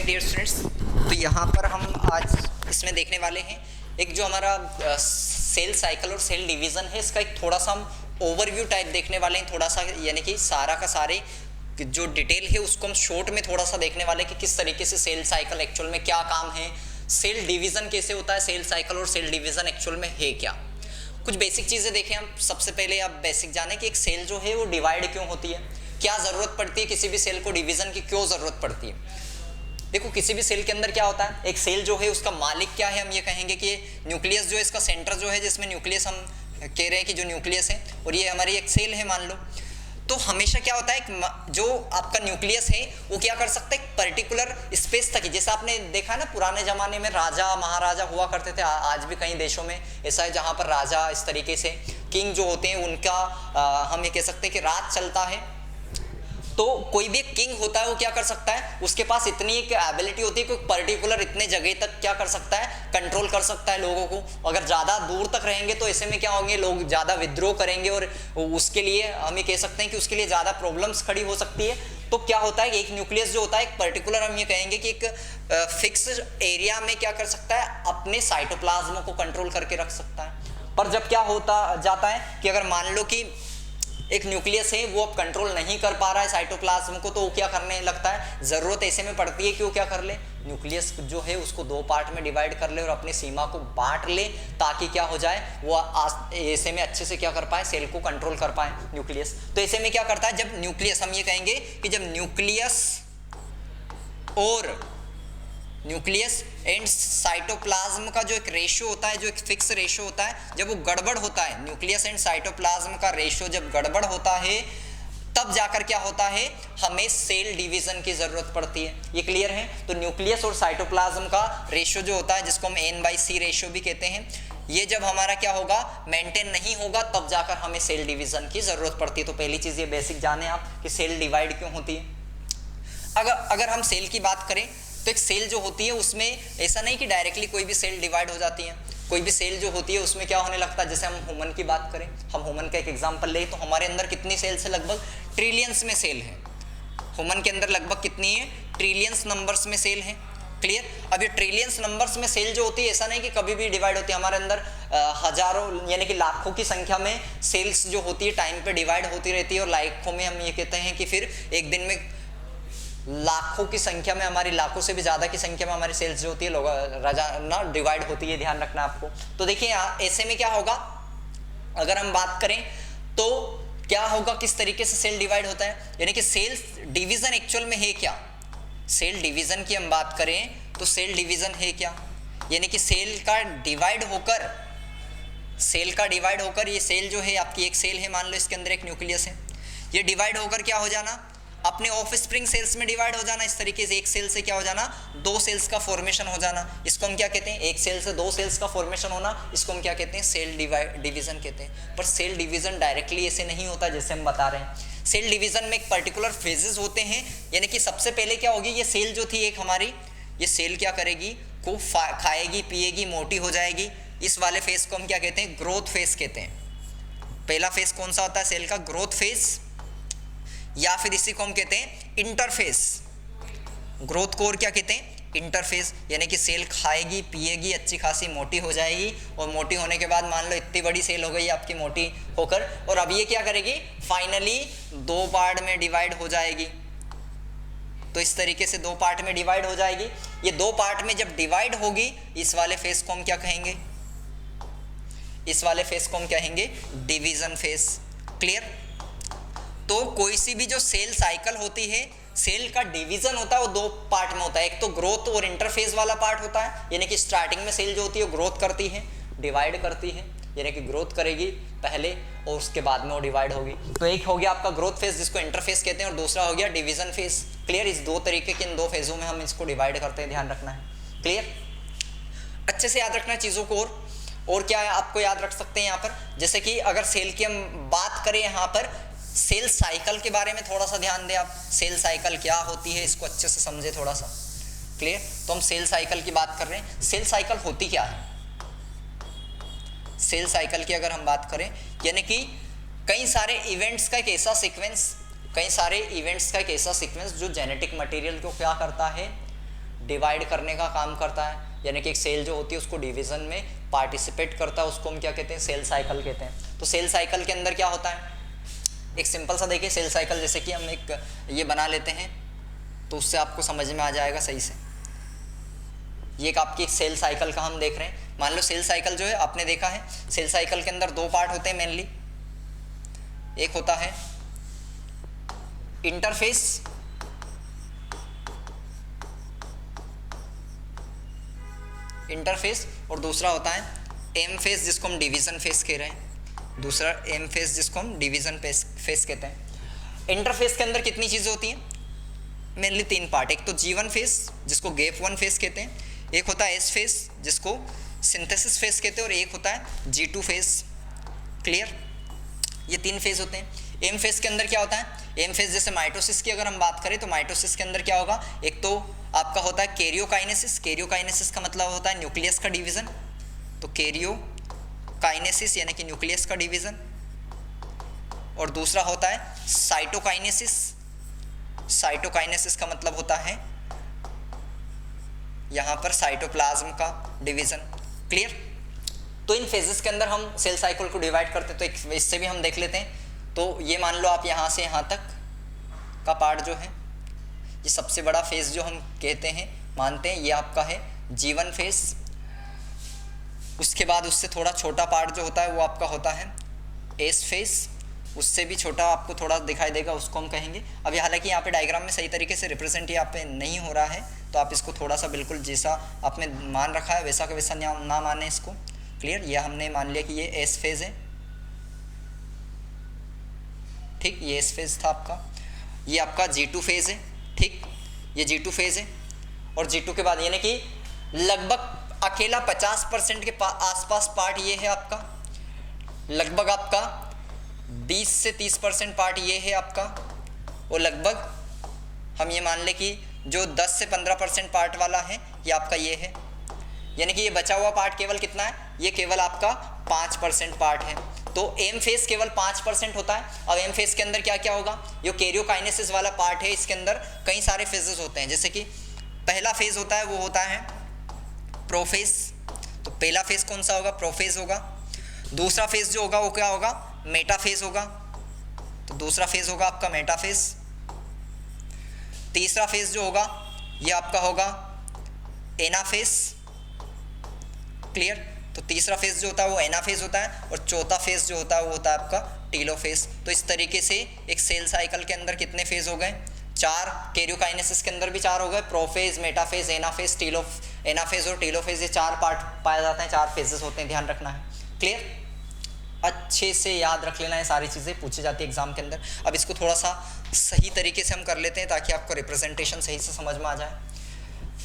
Back dear students. तो यहाँ पर हम आज इसमें देखने वाले हैं एक जो हमारा सेल साइकिल और सेल डिवीज़न है, इसका एक थोड़ा सा हम ओवरव्यू टाइप देखने वाले हैं, थोड़ा सा यानी कि सारा का सारे जो डिटेल है उसको हम शॉर्ट में थोड़ा सा देखने वाले हैं कि किस तरीके से सेल साइकिल एक्चुअल में क्या काम है, सेल डिवीज़न कैसे होता है, सेल साइकिल और सेल डिवीज़न एक्चुअल में है क्या। कुछ बेसिक चीज़ें देखें हम। सबसे पहले आप बेसिक जाने कि एक सेल जो है वो डिवाइड क्यों होती है, क्या ज़रूरत पड़ती है, किसी भी सेल को डिवीज़न की क्यों ज़रूरत पड़ती है। देखो किसी भी सेल के अंदर क्या होता है, एक सेल जो है उसका मालिक क्या है, हम ये कहेंगे कि न्यूक्लियस जो है इसका सेंटर जो है, जिसमें न्यूक्लियस हम कह रहे हैं कि जो न्यूक्लियस है और ये हमारी एक सेल है मान लो। तो हमेशा क्या होता है जो आपका न्यूक्लियस है वो क्या कर सकता है, एक पर्टिकुलर स्पेस तक ही, जैसे आपने देखा है ना पुराने ज़माने में राजा महाराजा हुआ करते थे, आज भी कई देशों में ऐसा है जहाँ पर राजा इस तरीके से किंग जो होते हैं उनका हम ये कह सकते हैं कि राज चलता है। तो कोई भी किंग होता है वो क्या कर सकता है, उसके पास इतनी एक एबिलिटी होती है कि पर्टिकुलर इतने जगह तक क्या कर सकता है, कंट्रोल कर सकता है लोगों को। अगर ज़्यादा दूर तक रहेंगे तो ऐसे में क्या होंगे, लोग ज़्यादा विद्रोह करेंगे और उसके लिए हम ये कह सकते हैं कि उसके लिए ज़्यादा प्रॉब्लम्स खड़ी हो सकती है। तो क्या होता है, एक न्यूक्लियस जो होता है एक पर्टिकुलर हम ये कहेंगे कि एक फिक्स एरिया में क्या कर सकता है, अपने साइटोप्लाज्म को कंट्रोल करके रख सकता है। पर जब क्या होता जाता है कि अगर मान लो कि एक न्यूक्लियस है वो अब कंट्रोल नहीं कर पा रहा है साइटोप्लाज्म को, तो वो क्या करने लगता है, ज़रूरत ऐसे में पड़ती है कि वो क्या कर ले, न्यूक्लियस जो है उसको दो पार्ट में डिवाइड कर ले और अपनी सीमा को बांट ले, ताकि क्या हो जाए वो ऐसे में अच्छे से क्या कर पाए, सेल को कंट्रोल कर पाए न्यूक्लियस। तो ऐसे में क्या करता है, जब न्यूक्लियस, हम ये कहेंगे कि जब न्यूक्लियस एंड साइटोप्लाज्म का जो एक रेशियो होता है, जो एक फिक्स रेशियो होता है, जब वो गड़बड़ होता है, न्यूक्लियस एंड साइटोप्लाज्म का रेशियो जब गड़बड़ होता है, तब जाकर क्या होता है, हमें सेल डिवीजन की जरूरत पड़ती है। ये क्लियर है। तो न्यूक्लियस और साइटोप्लाज्म का रेशियो जो होता है, जिसको हम n/c रेशियो भी कहते हैं, ये जब हमारा क्या होगा, मेंटेन नहीं होगा, तब जाकर हमें सेल डिवीजन की जरूरत पड़ती है। तो पहली चीज ये बेसिक जाने आप कि सेल डिवाइड क्यों होती है। अगर हम सेल की बात करें तो एक सेल जो होती है उसमें ऐसा नहीं कि डायरेक्टली कोई भी सेल डिवाइड हो जाती है। कोई भी सेल जो होती है उसमें क्या होने लगता है, जैसे हम ह्यूमन की बात करें, हम ह्यूमन का एक एग्जांपल लें, तो हमारे अंदर कितनी सेल्स है, लगभग ट्रिलियंस में सेल है। ह्यूमन के अंदर लगभग कितनी है, ट्रिलियंस नंबर्स में सेल है। क्लियर। अब ये ट्रिलियंस नंबर्स में सेल जो होती है, ऐसा नहीं कि कभी भी डिवाइड होती है, हमारे अंदर हजारों यानी कि लाखों की संख्या में सेल्स जो होती है टाइम पे डिवाइड होती रहती है, और लाखों में हम ये कहते हैं कि फिर एक दिन में लाखों की संख्या में, हमारी लाखों से भी ज़्यादा की संख्या में हमारी सेल्स जो होती है लोग ना डिवाइड होती है, ध्यान रखना आपको। तो देखिए ऐसे में क्या होगा, अगर हम बात करें तो क्या होगा, किस तरीके से सेल डिवाइड होता है, यानी कि सेल्स डिवीज़न एक्चुअल में है क्या। सेल डिवीज़न की हम बात करें तो सेल डिवीज़न है क्या, यानी कि सेल का डिवाइड होकर ये सेल जो है आपकी एक सेल है, मान लो इसके अंदर एक न्यूक्लियस है, ये डिवाइड होकर क्या हो जाना, अपने ऑफ स्प्रिंग सेल्स में डिवाइड हो जाना। इस तरीके से एक सेल से क्या हो जाना, दो सेल्स का फॉर्मेशन हो जाना। इसको हम क्या कहते हैं, एक सेल से दो सेल्स का फॉर्मेशन होना, इसको हम क्या कहते हैं, सेल डिवीजन कहते हैं। पर सेल डिवीजन डायरेक्टली ऐसे नहीं होता जैसे हम बता रहे हैं। सेल डिवीजन में एक पर्टिकुलर फेजेस होते हैं, यानी कि सबसे पहले क्या होगी, ये सेल जो थी एक हमारी, ये सेल क्या करेगी, को खाएगी पिएगी, मोटी हो जाएगी। इस वाले फेज को हम क्या कहते हैं, ग्रोथ फेज कहते हैं। पहला फेज कौन सा होता है सेल का, ग्रोथ फेज, या फिर इसी को हम कहते हैं इंटरफेस। ग्रोथ को और क्या कहते हैं, इंटरफेस, यानी कि सेल खाएगी पिएगी, अच्छी खासी मोटी हो जाएगी, और मोटी होने के बाद मान लो इतनी बड़ी सेल हो गई आपकी मोटी होकर, और अब ये क्या करेगी, फाइनली दो पार्ट में डिवाइड हो जाएगी। तो इस तरीके से दो पार्ट में डिवाइड हो जाएगी। ये दो पार्ट में जब डिवाइड होगी, इस वाले फेस को हम क्या कहेंगे, इस वाले फेस को हम कहेंगे डिवीजन फेस। क्लियर। तो कोई सी भी जो सेल साइकिल होती है, सेल का डिवीजन होता है वो दो पार्ट में होता है। एक तो ग्रोथ और इंटरफेज वाला पार्ट होता है, यानी कि स्टार्टिंग में सेल जो होती है वो ग्रोथ करती है, डिवाइड करती है, यानी कि ग्रोथ करेगी पहले और उसके बाद में वो डिवाइड होगी। तो एक हो गया आपका ग्रोथ फेज जिसको इंटरफेस कहते हैं, और दूसरा हो गया डिवीजन फेज। क्लियर। इस दो तरीके के इन दो फेजों में हम इसको डिवाइड करते हैं, ध्यान रखना है। क्लियर। अच्छे से याद रखना चीज़ों को। और क्या है आपको याद रख सकते हैं यहाँ पर, जैसे कि अगर सेल की हम बात करें, यहाँ पर सेल साइकिल के बारे में थोड़ा सा ध्यान दें आप। सेल साइकिल क्या होती है इसको अच्छे से समझे थोड़ा सा। क्लियर। तो हम सेल साइकिल की बात कर रहे हैं। सेल साइकिल होती क्या है, सेल साइकिल की अगर हम बात करें, यानी कि कई सारे इवेंट्स का एक ऐसा सीक्वेंस जो जेनेटिक मटेरियल को क्या करता है, डिवाइड करने का काम करता है, यानी कि एक सेल जो होती है उसको डिवीजन में पार्टिसिपेट करता है, उसको हम क्या कहते हैं, सेल साइकिल कहते हैं। तो सेल साइकिल के अंदर क्या होता है, एक सिंपल सा देखिए सेल साइकिल, जैसे कि हम एक ये बना लेते हैं तो उससे आपको समझ में आ जाएगा सही से। ये एक आपकी सेल साइकिल का हम देख रहे हैं। मान लो सेल साइकिल जो है आपने देखा है, सेल साइकिल के अंदर दो पार्ट होते हैं मेनली। एक होता है इंटरफेस, और दूसरा होता है एम फेस, जिसको हम डिवीजन फेस कह रहे हैं। दूसरा एम फेस, जिसको हम डिवीजन फेस कहते हैं। इंटरफेस के अंदर कितनी चीज़ें होती हैं, मेनली तीन पार्ट। एक तो G1 फेस, जिसको गैप 1 फेस कहते हैं, एक होता है S फेस, जिसको सिंथेसिस फेस कहते हैं, और एक होता है G2 फेस। क्लियर, ये तीन फेस होते हैं। एम फेस के अंदर क्या होता है, एम फेस जैसे माइटोसिस की अगर हम बात करें तो माइटोसिस के अंदर क्या होगा, एक तो आपका होता है कैरियोकाइनेसिस। कैरियोकाइनेसिस का मतलब होता है न्यूक्लियस का डिवीजन, तो कैरियोकाइनेसिस यानी कि न्यूक्लियस का डिवीजन। और दूसरा होता है साइटोकाइनेसिस। साइटोकाइनेसिस का मतलब होता है यहाँ पर साइटोप्लाज्म का डिवीजन। क्लियर, तो इन फेजेस के अंदर हम सेल साइकिल को डिवाइड करते हैं, तो एक इससे भी हम देख लेते हैं। तो ये मान लो आप यहाँ से यहाँ तक का पार्ट जो है, ये सबसे बड़ा फेज जो हम कहते हैं, मानते हैं, ये आपका है G1 फेज। उसके बाद उससे थोड़ा छोटा पार्ट जो होता है वो आपका होता है S फेज। उससे भी छोटा आपको थोड़ा दिखाई देगा, उसको हम कहेंगे। अभी हालांकि यहाँ पे डायग्राम में सही तरीके से रिप्रेजेंट यहाँ पे नहीं हो रहा है, तो आप इसको थोड़ा सा बिल्कुल जैसा आपने मान रखा है वैसा का वैसा ना माने इसको। क्लियर, ये हमने मान लिया कि ये एस फेज है। ठीक, ये एस फेज था आपका। ये आपका G2 फेज है। ठीक, ये G2 फेज है। और G2 के बाद यानी कि लगभग अकेला 50% के आसपास पार्ट ये है आपका। लगभग आपका 20 से 30% पार्ट ये है आपका। और लगभग हम ये मान लें कि जो 10 से 15% पार्ट वाला है ये आपका ये है। यानी कि ये बचा हुआ पार्ट केवल कितना है, ये केवल आपका 5% पार्ट है। तो एम फेज केवल 5% होता है। अब एम फेज के अंदर क्या क्या होगा, जो कैरियोकाइनेसिस वाला पार्ट है इसके अंदर कई सारे फेजेस होते हैं। जैसे कि पहला फेज होता है वो होता है प्रोफेज। तो पहला फेज कौन सा होगा, प्रोफेज होगा। दूसरा फेज जो होगा वो क्या होगा, मेटाफेज होगा। तो दूसरा फेज होगा आपका मेटाफेज। तीसरा फेज जो होगा ये आपका होगा एनाफेज। क्लियर, तो तीसरा फेज जो होता है वो एनाफेज होता है, और चौथा फेज जो होता है वो होता है आपका टीलोफेज। तो इस तरीके से एक सेल साइकिल के अंदर कितने फेज हो गए, 4। कैरियोकाइनेसिस के अंदर भी 4 हो गए, प्रोफेज, मेटाफेज, एनाफेज, एनाफेज और टीलोफेज, ये 4 पार्ट पाए जाते हैं, 4 फेजेस होते हैं, ध्यान रखना है। क्लियर, अच्छे से याद रख लेना है, सारी चीज़ें पूछी जाती है एग्जाम के अंदर। अब इसको थोड़ा सा सही तरीके से हम कर लेते हैं ताकि आपको रिप्रेजेंटेशन सही से समझ में आ जाए।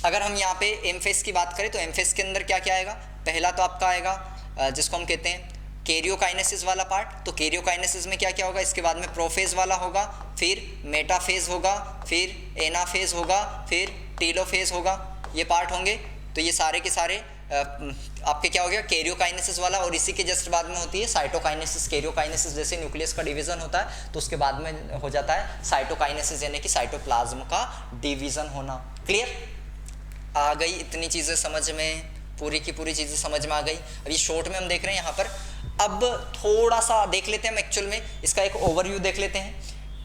अगर हम यहाँ पे एम फेज की बात करें तो एम फेज के अंदर क्या क्या आएगा, पहला तो आपका आएगा जिसको हम कहते हैं कैरियोकाइनेसिस वाला पार्ट। तो कैरियोकाइनेसिस में क्या क्या होगा, इसके बाद में प्रोफेज वाला होगा, फिर मेटाफेज होगा, फिर एनाफेज होगा, फिर टीलोफेज होगा, ये पार्ट होंगे। तो ये सारे के सारे आपके क्या हो गया, कैरियोकाइनेसिस वाला। और इसी के जस्ट बाद में होती है साइटोकाइनेसिस। कैरियोकाइनेसिस जैसे न्यूक्लियस का डिवीजन होता है तो उसके बाद में हो जाता है साइटोकाइनेसिस, यानी कि साइटोप्लाज्म का डिवीजन होना। क्लियर, आ गई इतनी चीज़ें समझ में, पूरी की पूरी चीज़ें समझ में आ गई। अभी शॉर्ट में हम देख रहे हैं यहाँ पर। अब थोड़ा सा देख लेते हैं हम एक्चुअल में इसका एक ओवरव्यू देख लेते हैं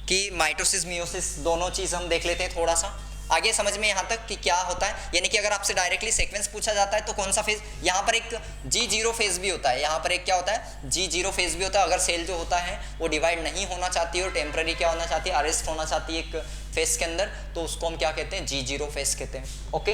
कि माइटोसिस मियोसिस दोनों चीज़ हम देख लेते हैं थोड़ा सा आगे समझ में यहाँ तक कि क्या होता है। यानी कि अगर आपसे डायरेक्टली सीक्वेंस पूछा जाता है तो कौन सा फेज, यहाँ पर एक G0 फेज भी होता है, यहाँ पर एक क्या होता है G0 फेज भी होता है। अगर सेल जो होता है वो डिवाइड नहीं होना चाहती है और टेम्पररी क्या होना चाहती है, अरेस्ट होना चाहती है एक फेज के अंदर, तो उसको हम क्या कहते हैं, G0 फेज कहते हैं। ओके,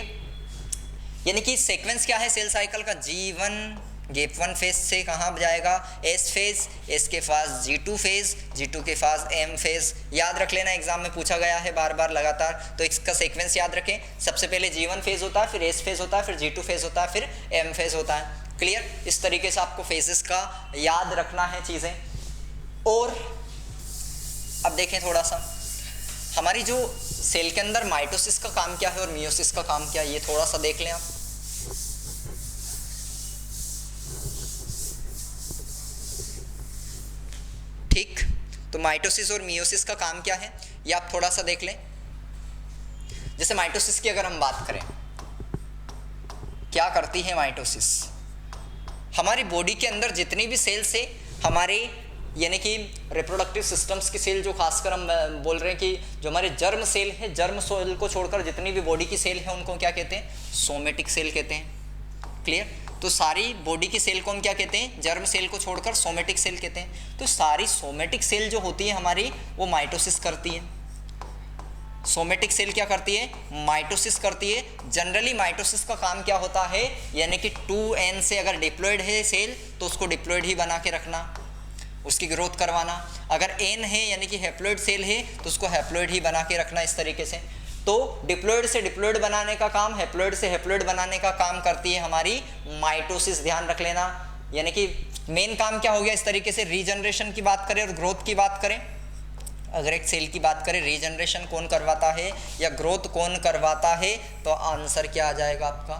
यानी कि सीक्वेंस क्या है सेल साइकिल का, G1 गैप 1 फेज से कहाँ जाएगा, S फेज, S के पास G2 फेज, G2 के पास M फेज। याद रख लेना, एग्जाम में पूछा गया है बार बार लगातार, तो इसका सीक्वेंस याद रखें। सबसे पहले G1 फेज होता है, फिर S फेज होता है, फिर G2 फेज होता है, फिर M फेज होता है। क्लियर, इस तरीके से आपको फेजेस का याद रखना है चीज़ें। और अब देखें थोड़ा सा हमारी जो सेल के अंदर माइटोसिस का काम क्या है और मियोसिस का काम क्या है, ये थोड़ा सा देख लें आप। ठीक, तो माइटोसिस और मियोसिस का काम क्या है ये आप थोड़ा सा देख लें। जैसे माइटोसिस की अगर हम बात करें क्या करती है माइटोसिस? हमारी बॉडी के अंदर जितनी भी सेल्स है हमारे यानी कि रिप्रोडक्टिव सिस्टम्स की सेल, जो खासकर हम बोल रहे हैं कि जो हमारे जर्म सेल है, जर्म सेल को छोड़कर जितनी भी बॉडी की सेल है उनको क्या कहते हैं? सोमेटिक सेल कहते हैं। क्लियर? तो सारी बॉडी की सेल को हम क्या कहते हैं? जर्म सेल को छोड़कर सोमेटिक सेल कहते हैं। तो सारी सोमेटिक सेल जो होती है हमारी, वो माइटोसिस करती है। सोमेटिक सेल क्या करती है? माइटोसिस करती है। जनरली माइटोसिस का काम क्या होता है? यानी कि 2n से अगर डिप्लॉयड है सेल तो उसको डिप्लॉयड ही बना के रखना, उसकी ग्रोथ करवाना। अगर n है यानी कि हैप्लॉइड सेल है तो उसको हैप्लॉइड ही बना के रखना, इस तरीके से। तो डिप्लॉयड से डिप्लॉयड बनाने का काम, हैप्लॉइड से हैप्लॉइड बनाने का काम करती है हमारी माइटोसिस, ध्यान रख लेना। यानी कि मेन काम क्या हो गया? इस तरीके से रीजनरेशन की बात करें और ग्रोथ की बात करें, अगर एक सेल की बात करें, रीजनरेशन कौन करवाता है या ग्रोथ कौन करवाता है, तो आंसर क्या आ जाएगा आपका?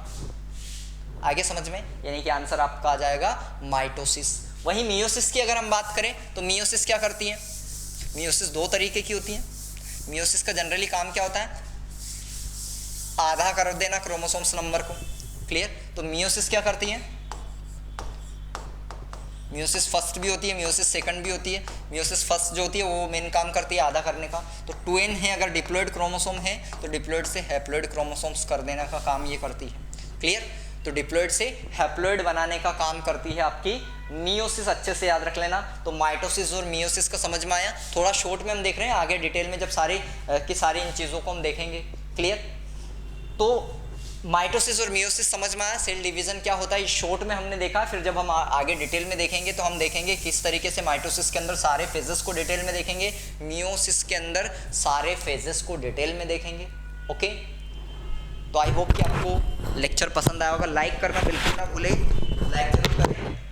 आगे समझ में? यानी कि आंसर आपका आ जाएगा माइटोसिस। वहीं मियोसिस की अगर हम बात करें तो मियोसिस क्या करती है? मियोसिस दो तरीके की होती है। मियोसिस का जनरली काम क्या होता है? आधा कर देना क्रोमोसोम्स नंबर को। क्लियर? तो मियोसिस क्या करती है? मियोसिस फर्स्ट भी होती है, मियोसिस सेकंड भी होती है। मियोसिस फर्स्ट जो होती है वो मेन काम करती है आधा करने का। तो 2n है अगर डिप्लॉयड क्रोमोसोम है तो डिप्लॉयड से हैप्लॉयड क्रोमोसोम्स कर देने का काम ये करती है। क्लियर? तो डिप्लॉयड से हैप्लॉयड बनाने का काम करती है आपकी मियोसिस। अच्छे से याद रख लेना। तो माइटोसिस और मियोसिस का समझ में आया? थोड़ा शॉर्ट में हम देख रहे हैं, आगे डिटेल में जब सारी की सारी इन चीज़ों को हम देखेंगे। क्लियर? तो माइटोसिस और मियोसिस समझ में आया। सेल डिवीजन क्या होता है शॉर्ट में हमने देखा, फिर जब हम आगे डिटेल में देखेंगे तो हम देखेंगे किस तरीके से माइटोसिस के अंदर सारे फेजेस को डिटेल में देखेंगे, मियोसिस के अंदर सारे फेजेस को डिटेल में देखेंगे। ओके, तो आई होप कि आपको लेक्चर पसंद आया होगा। लाइक करना बिल्कुल ना भूलें, लाइक जरूर करें।